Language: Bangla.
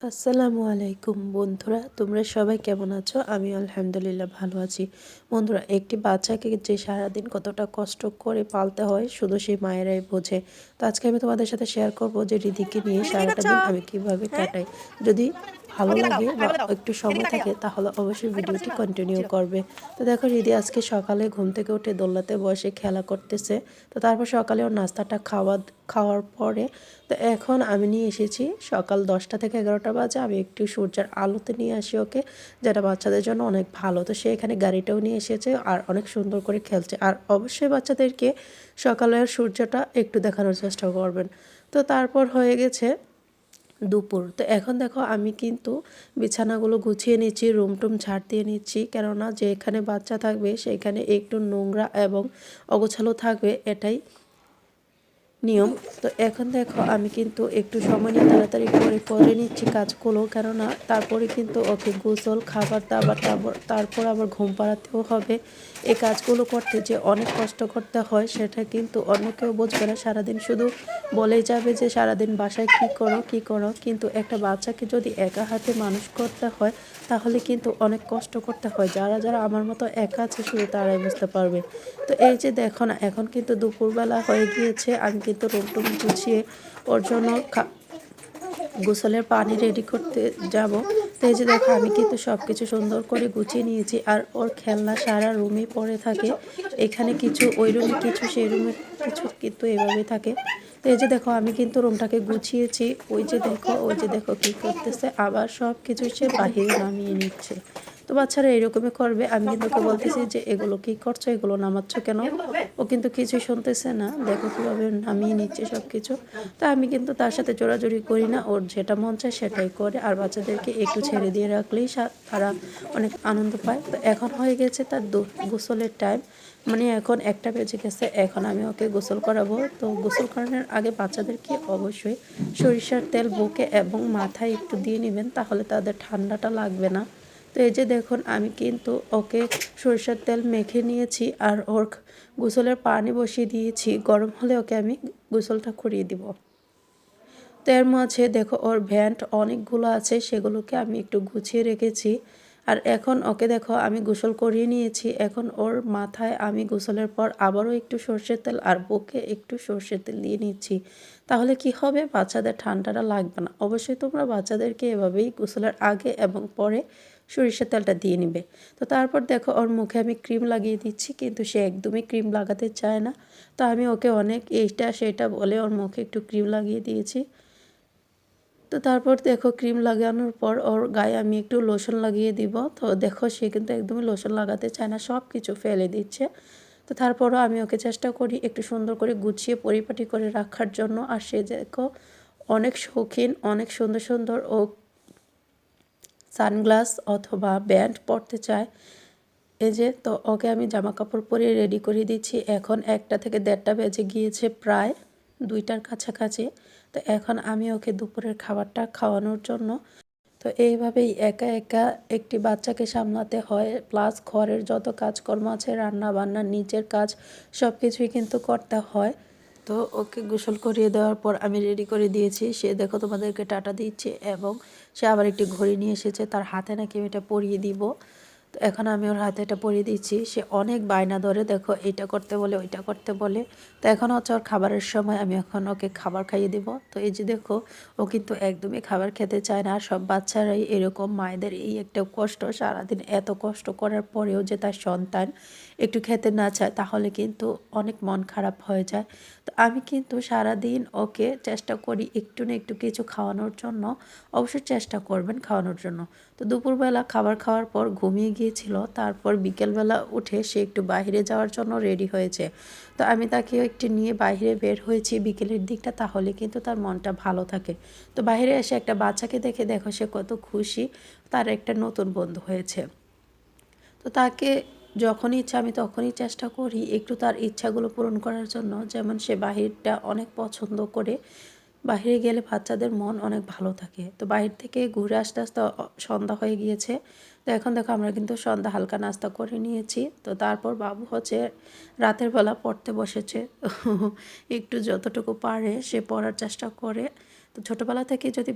আসসালামু আলাইকুম বন্ধুরা, তোমরা সবাই কেমন আছো? আমি আলহামদুলিল্লাহ ভালো আছি। বন্ধুরা, একটি বাচ্চাকে যে সারাদিন কতটা কষ্ট করে পালতে হয় শুধু সেই মায়েরাই বোঝে। তো আজকে আমি তোমাদের সাথে শেয়ার করব যে রিধিকে নিয়ে তুমি কি সারাটা করছো? দিন আমি কিভাবে হ্যাঁ, কাটাই। যদি ভালো ওকে দাও, লাগে বা আরেকবার দাও। একটু এদিকে সময় তাকিয়ে থাকে দাও। তাহলে অবশ্যই দেখতে পাচ্ছ ভিডিওটি না? কন্টিনিউ ছিল। করবে। তো দেখো, রিধি আজকে সকালে ঘুম থেকে উঠে দোলনাতে বসে খেলা করতেছে। তো তারপর সকালে ওর নাস্তাটা খাওয়ার পরে তো এখন আমি নিয়ে এসেছি সকাল 10টা থেকে 11টা বাজে আমি একটু সূর্যের আলোতে নিয়ে আসি ওকে, যেটা বাচ্চাদের জন্য অনেক ভালো। তো সে এখানে গাড়িটাও নিয়ে এসেছে আর অনেক সুন্দর করে খেলছে। আর অবশ্যই বাচ্চাদেরকে সকালের সূর্যটা একটু দেখানোর চেষ্টা করবেন। তো তারপর হয়ে গেছে দুপুর। তো এখন দেখো আমি কিন্তু বিছানাগুলো গুছিয়ে নিচ্ছি, রুম টুম ঝাড় দিয়ে নিচ্ছি, কেননা যেখানে বাচ্চা থাকবে সেখানে একটু নোংরা এবং অগোছালো থাকবে, এটাই নিয়ম। তো এখন দেখো আমি কিন্তু একটু সময় নিয়ে তাড়াতাড়ি করে নিচ্ছি কাজগুলো, কেননা তারপরে কিন্তু ওকে গোসল, খাবার দাবার, তারপর আবার ঘুম পাড়াতেও হবে। এই কাজগুলো করতে যে অনেক কষ্ট করতে হয় সেটা কিন্তু অন্য কেউ বুঝবে না। সারাদিন শুধু বলেই যাবে যে সারাদিন বাসায় কী করো কী করো, কিন্তু একটা বাচ্চাকে যদি একা হাতে মানুষ করতে হয় তাহলে কিন্তু অনেক কষ্ট করতে হয়। যারা যারা আমার মতো একা আছে শুধু তারাই বুঝতে পারবে। তো এই যে দেখো না, এখন কিন্তু দুপুরবেলা হয়ে গিয়েছে, আমি কিন্তু রুম টুম গুছিয়ে ওর জন্য গোসলের পানি রেডি করতে যাব। তো এই যে দেখো আমি কিন্তু সব কিছু সুন্দর করে গুছিয়ে নিয়েছি, আর ওর খেলনা সারা রুমে পড়ে থাকে। এখানে কিছু, ওই রুমে কিছু, সেই রুমে কিছু, কিন্তু এভাবে থাকে। তো এই যে দেখো আমি কিন্তু রুমটাকে গুছিয়েছি। ওই যে দেখো কি করতেছে, আবার সব কিছু সে বাহিরে নামিয়ে নিচ্ছে। তো বাচ্চারা এরকমই করবে। আমি কিন্তু ওকে বলতেছি যে এগুলো কি করছো, এগুলো নামাচ্ছ কেন? ও কিন্তু কিছুই শুনতেছে না। দেখো কিভাবে নামিয়ে নিচ্ছে সব কিছু। তা আমি কিন্তু তার সাথে জোরাজুরি করি না, ওর যেটা মন চায় সেটাই করে। আর বাচ্চাদেরকে একটু ছেড়ে দিয়ে রাখলেই তারা অনেক আনন্দ পায়। তো এখন হয়ে গেছে তার গোসলের টাইম, মানে এখন 1টা বেজে গেছে। এখন আমি ওকে গোসল করাবো। তো গোসল করানোর আগে বাচ্চাদেরকে অবশ্যই সরিষার তেল বুকে এবং মাথায় একটু দিয়ে নেবেন, তাহলে তাদের ঠান্ডাটা লাগবে না। তো এই যে দেখুন আমি কিন্তু ওকে সরিষার তেল মেখে নিয়েছি, আর ওর গোসলের পানি বসিয়ে দিয়েছি। গরম হলে ওকে আমি গোসলটা করিয়ে দিব। তো এর মাঝে দেখো ওর ভ্যান্ট অনেকগুলো আছে, সেগুলোকে আমি একটু গুছিয়ে রেখেছি। আর এখন ওকে দেখো আমি গোসল করিয়ে নিয়েছি। এখন ওর মাথায় আমি গোসলের পর আবারও একটু সর্ষের তেল আর বুকে একটু সর্ষের তেল দিয়ে নিচ্ছি। তাহলে কি হবে, বাচ্চাদের ঠান্ডাটা লাগবে না। অবশ্যই তোমরা বাচ্চাদেরকে এভাবেই গোসলের আগে এবং পরে সরিষার তেলটা দিয়ে নিবে। তো তারপর দেখো ওর মুখে আমি ক্রিম লাগিয়ে দিচ্ছি, কিন্তু সে একদমই ক্রিম লাগাতে চায় না। তো আমি ওকে অনেক এইটা সেটা বলে ওর মুখে একটু ক্রিম লাগিয়ে দিয়েছি। তো তারপর দেখো ক্রিম লাগানোর পর ওর গায়ে আমি একটু লোশন লাগিয়ে দিব। তো দেখো সে কিন্তু একদমই লোশন লাগাতে চায় না, সব কিছু ফেলে দিচ্ছে। তো তারপরও আমি ওকে চেষ্টা করি একটু সুন্দর করে গুছিয়ে পরিপাটি করে রাখার জন্য। আর সে দেখো অনেক শৌখিন, অনেক সুন্দর সুন্দর ও সানগ্লাস অথবা ব্যান্ড পরতে চায়। এই যে, তো ওকে আমি জামা কাপড় পরিয়ে রেডি করে দিচ্ছি। এখন 1টা থেকে 1:30টা বেজে গিয়েছে, প্রায় 2টার কাছাকাছি। তো এখন আমি ওকে দুপুরের খাবারটা খাওয়ানোর জন্য, তো এইভাবেই একা একা একটি বাচ্চাকে সামলাতে হয়, প্লাস ঘরের যত কাজকর্ম আছে, রান্না বান্না, নিজের কাজ, সব কিছুই কিন্তু করতে হয়। তো ওকে গোসল করিয়ে দেওয়ার পর আমি রেডি করে দিয়েছি। সে দেখো তোমাদেরকে টাটা দিচ্ছে এবং সে আবার একটি ঘড়ি নিয়ে এসেছে, তার হাতে নাকি আমি এটা পরিয়ে দিব। তো এখন আমি ওর হাতে এটা পরিয়ে দিচ্ছি। সে অনেক বায়না ধরে, দেখো এইটা করতে বলে, ওইটা করতে বলে। তো এখন হচ্ছে ওর খাবারের সময়, আমি এখন ওকে খাবার খাইয়ে দিব। তো এই যে দেখো ও কিন্তু একদমই খাবার খেতে চায় না। আর সব বাচ্চারাই এরকম, মায়েদের এই একটা কষ্ট, সারাদিন এত কষ্ট করার পরেও যে তার সন্তান একটু খেতে না চায় তাহলে কিন্তু অনেক মন খারাপ হয়ে যায়। তো আমি কিন্তু সারাদিন ওকে চেষ্টা করি একটু না একটু কিছু খাওয়ানোর জন্য। অবশ্যই চেষ্টা করবেন খাওয়ানোর জন্য। তো দুপুরবেলা খাবার খাওয়ার পর ঘুমিয়ে গিয়েছিল, তারপর বিকেলবেলা উঠে সে একটু বাইরে যাওয়ার জন্য রেডি হয়েছে। তো আমি তাকে একটু নিয়ে বাইরে বের হয়েছি বিকেলের দিকটা, তাহলে কিন্তু তার মনটা ভালো থাকে। তো বাইরে এসে একটা বাচ্চাকে দেখে দেখো সে কত খুশি, তার একটা নতুন বন্ধু হয়েছে। তো তাকে যখনই ইচ্ছা আমি তখনই চেষ্টা করি একটু তার ইচ্ছাগুলো পূরণ করার জন্য। যেমন সে বাহিরটা অনেক পছন্দ করে, বাহিরে গেলে বাচ্চাদের মন অনেক ভালো থাকে। তো বাহির থেকে ঘুরে আসতে আসতে সন্ধ্যা হয়ে গিয়েছে। তো এখন দেখো আমরা কিন্তু সন্ধ্যা হালকা নাস্তা করে নিয়েছি। তো তারপর বাবু হচ্ছে রাতের বেলা পড়তে বসেছে। একটু যতটুকু পারে সে পড়ার চেষ্টা করে। তো ছোটোবেলা থেকে যদি